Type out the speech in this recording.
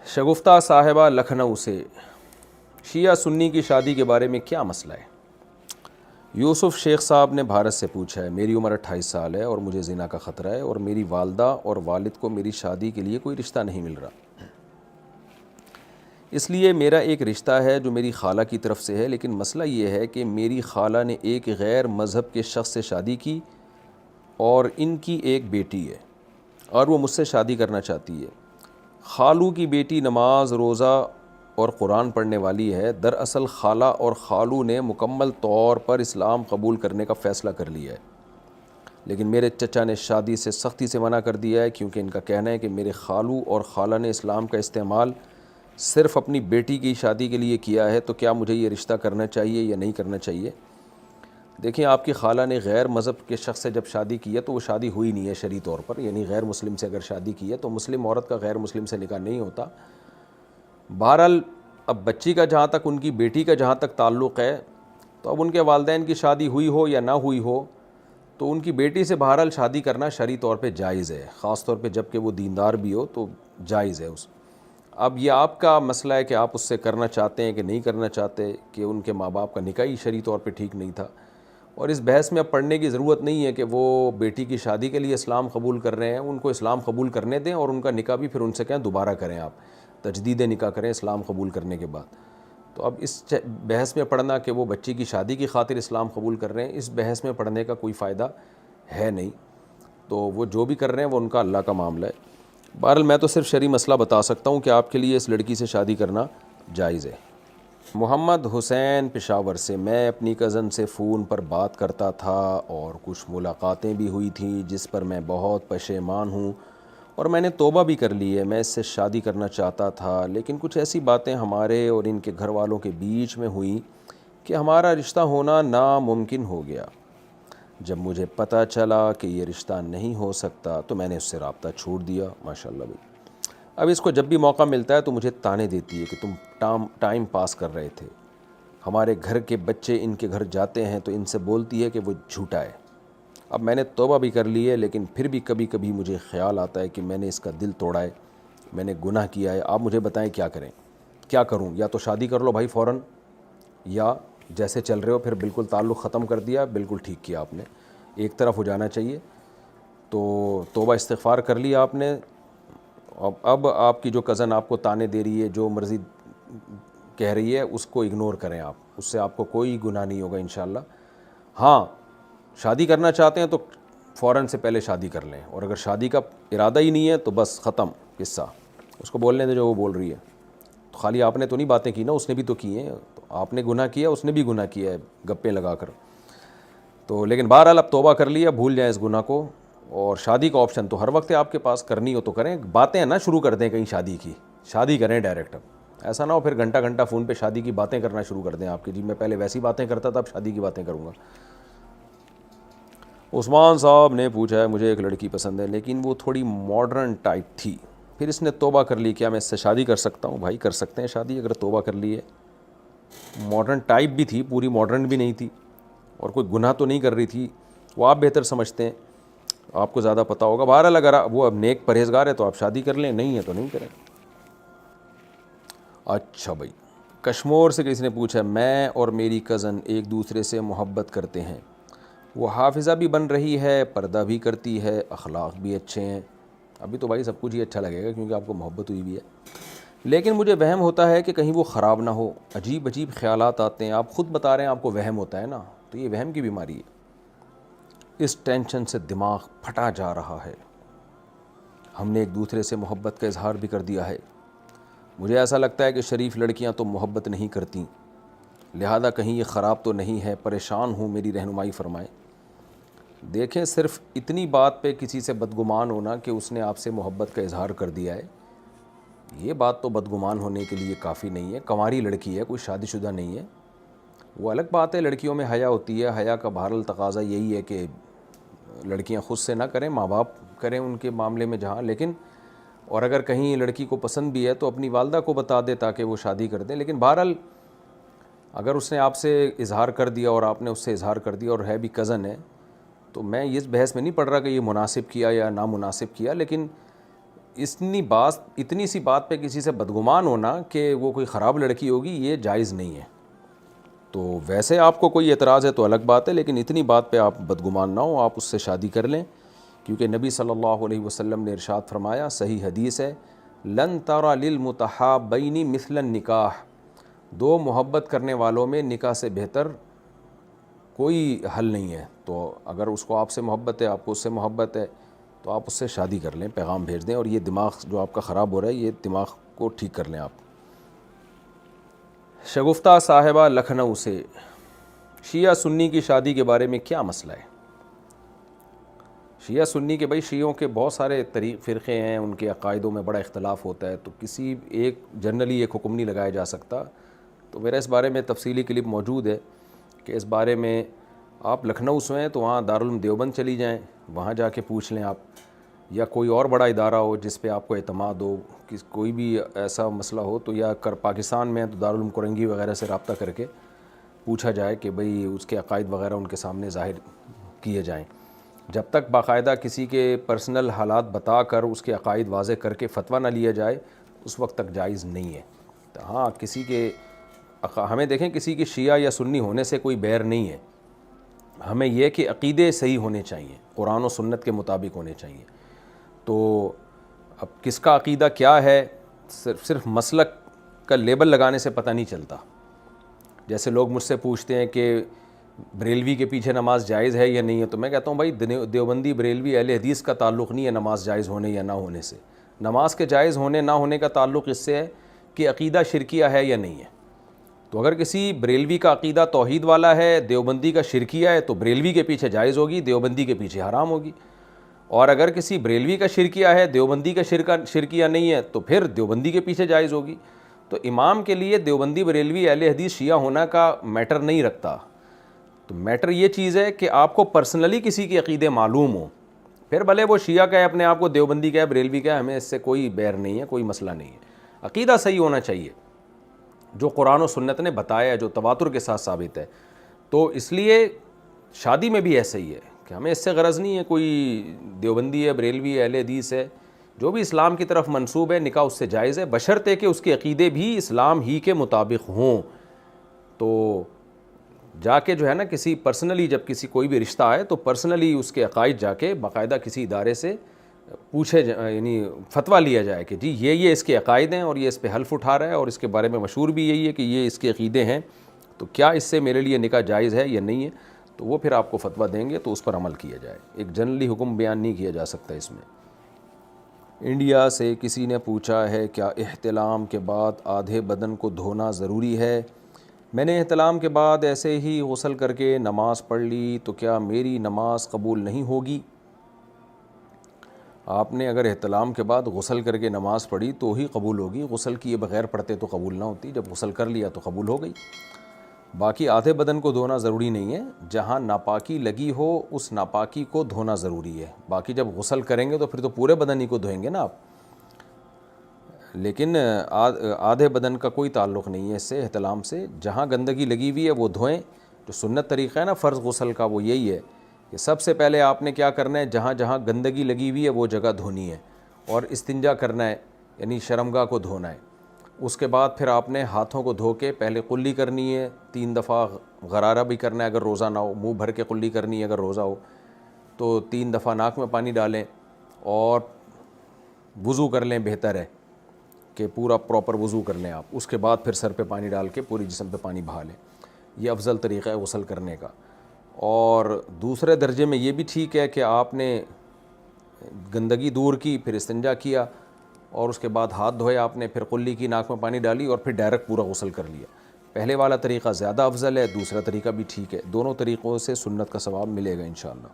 شگفتہ صاحبہ لکھنؤ سے، شیعہ سنی کی شادی کے بارے میں کیا مسئلہ ہے؟ یوسف شیخ صاحب نے بھارت سے پوچھا ہے، میری عمر 28 سال ہے اور مجھے زنا کا خطرہ ہے اور میری والدہ اور والد کو میری شادی کے لیے کوئی رشتہ نہیں مل رہا، اس لیے میرا ایک رشتہ ہے جو میری خالہ کی طرف سے ہے، لیکن مسئلہ یہ ہے کہ میری خالہ نے ایک غیر مذہب کے شخص سے شادی کی اور ان کی ایک بیٹی ہے اور وہ مجھ سے شادی کرنا چاہتی ہے۔ خالو کی بیٹی نماز روزہ اور قرآن پڑھنے والی ہے۔ دراصل خالہ اور خالو نے مکمل طور پر اسلام قبول کرنے کا فیصلہ کر لیا ہے، لیکن میرے چچا نے شادی سے سختی سے منع کر دیا ہے، کیونکہ ان کا کہنا ہے کہ میرے خالو اور خالہ نے اسلام کا استعمال صرف اپنی بیٹی کی شادی کے لیے کیا ہے، تو کیا مجھے یہ رشتہ کرنا چاہیے یا نہیں کرنا چاہیے؟ دیکھیں، آپ کی خالہ نے غیر مذہب کے شخص سے جب شادی کی ہے تو وہ شادی ہوئی نہیں ہے شرعی طور پر، یعنی غیر مسلم سے اگر شادی کی ہے تو مسلم عورت کا غیر مسلم سے نکاح نہیں ہوتا۔ بہرحال اب بچی کا جہاں تک، ان کی بیٹی کا جہاں تک تعلق ہے، تو اب ان کے والدین کی شادی ہوئی ہو یا نہ ہوئی ہو تو ان کی بیٹی سے بہرحال شادی کرنا شرعی طور پہ جائز ہے، خاص طور پہ جب کہ وہ دیندار بھی ہو تو جائز ہے۔ اب یہ آپ کا مسئلہ ہے کہ آپ اس سے کرنا چاہتے ہیں کہ نہیں کرنا چاہتے، کہ ان کے ماں باپ کا نکاح ہی شرعی طور پہ ٹھیک نہیں تھا، اور اس بحث میں اب پڑھنے کی ضرورت نہیں ہے کہ وہ بیٹی کی شادی کے لیے اسلام قبول کر رہے ہیں، ان کو اسلام قبول کرنے دیں اور ان کا نکاح بھی پھر ان سے کہیں دوبارہ کریں، آپ تجدید نکاح کریں اسلام قبول کرنے کے بعد۔ تو اب اس بحث میں پڑھنا کہ وہ بچی کی شادی کی خاطر اسلام قبول کر رہے ہیں، اس بحث میں پڑھنے کا کوئی فائدہ ہے نہیں، تو وہ جو بھی کر رہے ہیں وہ ان کا اللہ کا معاملہ ہے۔ بہرحال میں تو صرف شرعی مسئلہ بتا سکتا ہوں کہ آپ کے لیے اس لڑکی سے شادی کرنا جائز ہے۔ محمد حسین پشاور سے، میں اپنی کزن سے فون پر بات کرتا تھا اور کچھ ملاقاتیں بھی ہوئی تھیں جس پر میں بہت پشیمان ہوں اور میں نے توبہ بھی کر لی ہے۔ میں اس سے شادی کرنا چاہتا تھا، لیکن کچھ ایسی باتیں ہمارے اور ان کے گھر والوں کے بیچ میں ہوئیں کہ ہمارا رشتہ ہونا ناممکن ہو گیا۔ جب مجھے پتہ چلا کہ یہ رشتہ نہیں ہو سکتا تو میں نے اس سے رابطہ چھوڑ دیا۔ ماشاءاللہ بھائی، اب اس کو جب بھی موقع ملتا ہے تو مجھے تانے دیتی ہے کہ تم ٹائم پاس کر رہے تھے، ہمارے گھر کے بچے ان کے گھر جاتے ہیں تو ان سے بولتی ہے کہ وہ جھوٹا ہے۔ اب میں نے توبہ بھی کر لی ہے، لیکن پھر بھی کبھی کبھی مجھے خیال آتا ہے کہ میں نے اس کا دل توڑا ہے، میں نے گناہ کیا ہے۔ آپ مجھے بتائیں کیا کریں، کیا کروں؟ یا تو شادی کر لو بھائی فوراً، یا جیسے چل رہے ہو پھر بالکل تعلق ختم کر دیا، بالکل ٹھیک کیا آپ نے، ایک طرف ہو جانا چاہیے۔ تو توبہ استغفار کر لیا آپ نے، اب آپ کی جو کزن آپ کو تانے دے رہی ہے، جو مرضی کہہ رہی ہے، اس کو اگنور کریں آپ، اس سے آپ کو کوئی گناہ نہیں ہوگا انشاءاللہ۔ ہاں، شادی کرنا چاہتے ہیں تو فوراً سے پہلے شادی کر لیں، اور اگر شادی کا ارادہ ہی نہیں ہے تو بس ختم قصہ، اس کو بولنے دیں جو وہ بول رہی ہے۔ تو خالی آپ نے تو نہیں باتیں کی نا، اس نے بھی تو کی ہیں، تو آپ نے گناہ کیا، اس نے بھی گناہ کیا ہے گپیں لگا کر۔ تو لیکن بہرحال اب توبہ کر لیا، بھول جائیں اس گناہ کو، اور شادی کا آپشن تو ہر وقت ہے آپ کے پاس، کرنی ہو تو کریں، باتیں نہ شروع کر دیں کہیں شادی کی، شادی کریں ڈائریکٹ۔ اب ایسا نہ ہو پھر گھنٹہ گھنٹہ فون پہ شادی کی باتیں کرنا شروع کر دیں آپ کی، جی میں پہلے ویسی باتیں کرتا تھا اب شادی کی باتیں کروں گا۔ عثمان صاحب نے پوچھا ہے، مجھے ایک لڑکی پسند ہے لیکن وہ تھوڑی ماڈرن ٹائپ تھی، پھر اس نے توبہ کر لی، کیا میں اس سے شادی کر سکتا ہوں؟ بھائی کر سکتے ہیں شادی اگر توبہ کر لی ہے۔ ماڈرن ٹائپ بھی تھی، پوری ماڈرن بھی نہیں تھی، اور کوئی گناہ تو نہیں کر رہی تھی، وہ آپ بہتر سمجھتے ہیں، آپ کو زیادہ پتہ ہوگا۔ بہرحال اگر وہ اب نیک پرہیزگار ہے تو آپ شادی کر لیں، نہیں ہے تو نہیں کریں۔ اچھا بھائی، کشمور سے کسی نے پوچھا، میں اور میری کزن ایک دوسرے سے محبت کرتے ہیں، وہ حافظہ بھی بن رہی ہے، پردہ بھی کرتی ہے، اخلاق بھی اچھے ہیں۔ ابھی تو بھائی سب کچھ ہی اچھا لگے گا کیونکہ آپ کو محبت ہوئی بھی ہے، لیکن مجھے وہم ہوتا ہے کہ کہیں وہ خراب نہ ہو، عجیب عجیب خیالات آتے ہیں۔ آپ خود بتا رہے ہیں آپ کو وہم ہوتا ہے نا، تو یہ وہم کی بیماری ہے۔ اس ٹینشن سے دماغ پھٹا جا رہا ہے، ہم نے ایک دوسرے سے محبت کا اظہار بھی کر دیا ہے، مجھے ایسا لگتا ہے کہ شریف لڑکیاں تو محبت نہیں کرتیں، لہذا کہیں یہ خراب تو نہیں ہے، پریشان ہوں، میری رہنمائی فرمائیں۔ دیکھیں، صرف اتنی بات پہ کسی سے بدگمان ہونا کہ اس نے آپ سے محبت کا اظہار کر دیا ہے، یہ بات تو بدگمان ہونے کے لیے کافی نہیں ہے۔ کنواری لڑکی ہے، کوئی شادی شدہ نہیں ہے، وہ الگ بات ہے، لڑکیوں میں حیا ہوتی ہے، حیا کا بہرحال تقاضا یہی ہے کہ لڑکیاں خود سے نہ کریں، ماں باپ کریں ان کے معاملے میں جہاں، لیکن اور اگر کہیں لڑکی کو پسند بھی ہے تو اپنی والدہ کو بتا دے تاکہ وہ شادی کر دیں۔ لیکن بہرحال اگر اس نے آپ سے اظہار کر دیا اور آپ نے اس سے اظہار کر دیا اور ہے بھی کزن ہے، تو میں اس بحث میں نہیں پڑھ رہا کہ یہ مناسب کیا یا نامناسب کیا، لیکن اتنی سی بات پہ کسی سے بدگمان ہونا کہ وہ کوئی خراب لڑکی ہوگی، یہ جائز نہیں ہے۔ تو ویسے آپ کو کوئی اعتراض ہے تو الگ بات ہے، لیکن اتنی بات پہ آپ بدگمان نہ ہو، آپ اس سے شادی کر لیں، کیونکہ نبی صلی اللہ علیہ وسلم نے ارشاد فرمایا، صحیح حدیث ہے، لن ترى للمتحابین مثل النکاح، دو محبت کرنے والوں میں نکاح سے بہتر کوئی حل نہیں ہے۔ تو اگر اس کو آپ سے محبت ہے، آپ کو اس سے محبت ہے، تو آپ اس سے شادی کر لیں، پیغام بھیج دیں، اور یہ دماغ جو آپ کا خراب ہو رہا ہے، یہ دماغ کو ٹھیک کر لیں آپ۔ شگفتہ صاحبہ لکھنؤ سے، شیعہ سنی کی شادی کے بارے میں کیا مسئلہ ہے؟ شیعہ سنی کے بھائی شیعوں کے بہت سارے فرقے ہیں، ان کے عقائدوں میں بڑا اختلاف ہوتا ہے، تو کسی ایک جنرلی ایک حکم نہیں لگایا جا سکتا۔ تو میرا اس بارے میں تفصیلی کلپ موجود ہے کہ اس بارے میں آپ لکھنؤ سے ہیں تو وہاں دارالعلوم دیوبند چلی جائیں، وہاں جا کے پوچھ لیں آپ، یا کوئی اور بڑا ادارہ ہو جس پہ آپ کو اعتماد ہو، کوئی بھی ایسا مسئلہ ہو تو، یا پاکستان میں تو دارالعلوم کرنگی وغیرہ سے رابطہ کر کے پوچھا جائے کہ بھئی اس کے عقائد وغیرہ ان کے سامنے ظاہر کیے جائیں۔ جب تک باقاعدہ کسی کے پرسنل حالات بتا کر اس کے عقائد واضح کر کے فتویٰ نہ لیا جائے، اس وقت تک جائز نہیں ہے۔ تو ہاں، کسی کے ہمیں دیکھیں، کسی کے شیعہ یا سنی ہونے سے کوئی بیر نہیں ہے، ہمیں یہ کہ عقیدے صحیح ہونے چاہیے، قرآن و سنت کے مطابق ہونے چاہیے۔ تو اب کس کا عقیدہ کیا ہے، صرف مسلک کا لیبل لگانے سے پتہ نہیں چلتا۔ جیسے لوگ مجھ سے پوچھتے ہیں کہ بریلوی کے پیچھے نماز جائز ہے یا نہیں ہے، تو میں کہتا ہوں بھائی دیوبندی بریلوی اہل حدیث کا تعلق نہیں ہے نماز جائز ہونے یا نہ ہونے سے۔ نماز کے جائز ہونے نہ ہونے کا تعلق اس سے ہے کہ عقیدہ شرکیہ ہے یا نہیں ہے۔ تو اگر کسی بریلوی کا عقیدہ توحید والا ہے، دیوبندی کا شرکیہ ہے، تو بریلوی کے پیچھے جائز ہوگی، دیوبندی کے پیچھے حرام ہوگی۔ اور اگر کسی بریلوی کا شرکیہ ہے، دیوبندی کا شرکیہ نہیں ہے، تو پھر دیوبندی کے پیچھے جائز ہوگی۔ تو امام کے لیے دیوبندی بریلوی اہل حدیث شیعہ ہونا کا میٹر نہیں رکھتا۔ تو میٹر یہ چیز ہے کہ آپ کو پرسنلی کسی کے عقیدے معلوم ہو، پھر بھلے وہ شیعہ کہے اپنے آپ کو، دیوبندی کہے، بریلوی کہے، ہمیں اس سے کوئی بیر نہیں ہے، کوئی مسئلہ نہیں ہے۔ عقیدہ صحیح ہونا چاہیے جو قرآن و سنت نے بتایا ہے، جو تواتر کے ساتھ ثابت ہے۔ تو اس لیے شادی میں بھی ایسا ہی ہے کہ ہمیں اس سے غرض نہیں ہے کوئی دیوبندی ہے، بریلوی ہے، اہل حدیث ہے، جو بھی اسلام کی طرف منسوب ہے، نکاح اس سے جائز ہے، بشرطے کہ اس کے عقیدے بھی اسلام ہی کے مطابق ہوں۔ تو جا کے جو ہے نا، کسی پرسنلی جب کسی کوئی بھی رشتہ آئے تو پرسنلی اس کے عقائد جا کے باقاعدہ کسی ادارے سے پوچھے، یعنی فتویٰ لیا جائے کہ جی یہ اس کے عقائد ہیں اور یہ اس پہ حلف اٹھا رہا ہے، اور اس کے بارے میں مشہور بھی یہی ہے کہ یہ اس کے عقیدے ہیں، تو کیا اس سے میرے لیے نکاح جائز ہے یا نہیں ہے، تو وہ پھر آپ کو فتویٰ دیں گے تو اس پر عمل کیا جائے۔ ایک جنرلی حکم بیان نہیں کیا جا سکتا اس میں۔ انڈیا سے کسی نے پوچھا ہے، کیا احتلام کے بعد آدھے بدن کو دھونا ضروری ہے؟ میں نے احتلام کے بعد ایسے ہی غسل کر کے نماز پڑھ لی، تو کیا میری نماز قبول نہیں ہوگی؟ آپ نے اگر احتلام کے بعد غسل کر کے نماز پڑھی تو ہی قبول ہوگی، غسل کیے بغیر پڑھتے تو قبول نہ ہوتی، جب غسل کر لیا تو قبول ہو گئی۔ باقی آدھے بدن کو دھونا ضروری نہیں ہے، جہاں ناپاکی لگی ہو اس ناپاکی کو دھونا ضروری ہے۔ باقی جب غسل کریں گے تو پھر تو پورے بدن ہی کو دھوئیں گے نا آپ، لیکن آدھے بدن کا کوئی تعلق نہیں ہے اس سے، احتلام سے۔ جہاں گندگی لگی ہوئی ہے وہ دھوئیں۔ جو سنت طریقہ ہے نا فرض غسل کا، وہ یہی ہے کہ سب سے پہلے آپ نے کیا کرنا ہے، جہاں جہاں گندگی لگی ہوئی ہے وہ جگہ دھونی ہے، اور استنجا کرنا ہے، یعنی شرمگاہ کو دھونا ہے۔ اس کے بعد پھر آپ نے ہاتھوں کو دھو کے پہلے قلی کرنی ہے، 3 دفعہ غرارہ بھی کرنا ہے اگر روزہ نہ ہو، منہ بھر کے قلی کرنی ہے اگر روزہ ہو تو 3 دفعہ ناک میں پانی ڈالیں، اور وضو کر لیں، بہتر ہے کہ پورا پراپر وضو کر لیں آپ۔ اس کے بعد پھر سر پہ پانی ڈال کے پوری جسم پہ پانی بہا لیں، یہ افضل طریقہ ہے غسل کرنے کا۔ اور دوسرے درجے میں یہ بھی ٹھیک ہے کہ آپ نے گندگی دور کی، پھر استنجا کیا، اور اس کے بعد ہاتھ دھوئے آپ نے، پھر قلی کی، ناک میں پانی ڈالی، اور پھر ڈائریکٹ پورا غسل کر لیا۔ پہلے والا طریقہ زیادہ افضل ہے، دوسرا طریقہ بھی ٹھیک ہے، دونوں طریقوں سے سنت کا ثواب ملے گا انشاءاللہ۔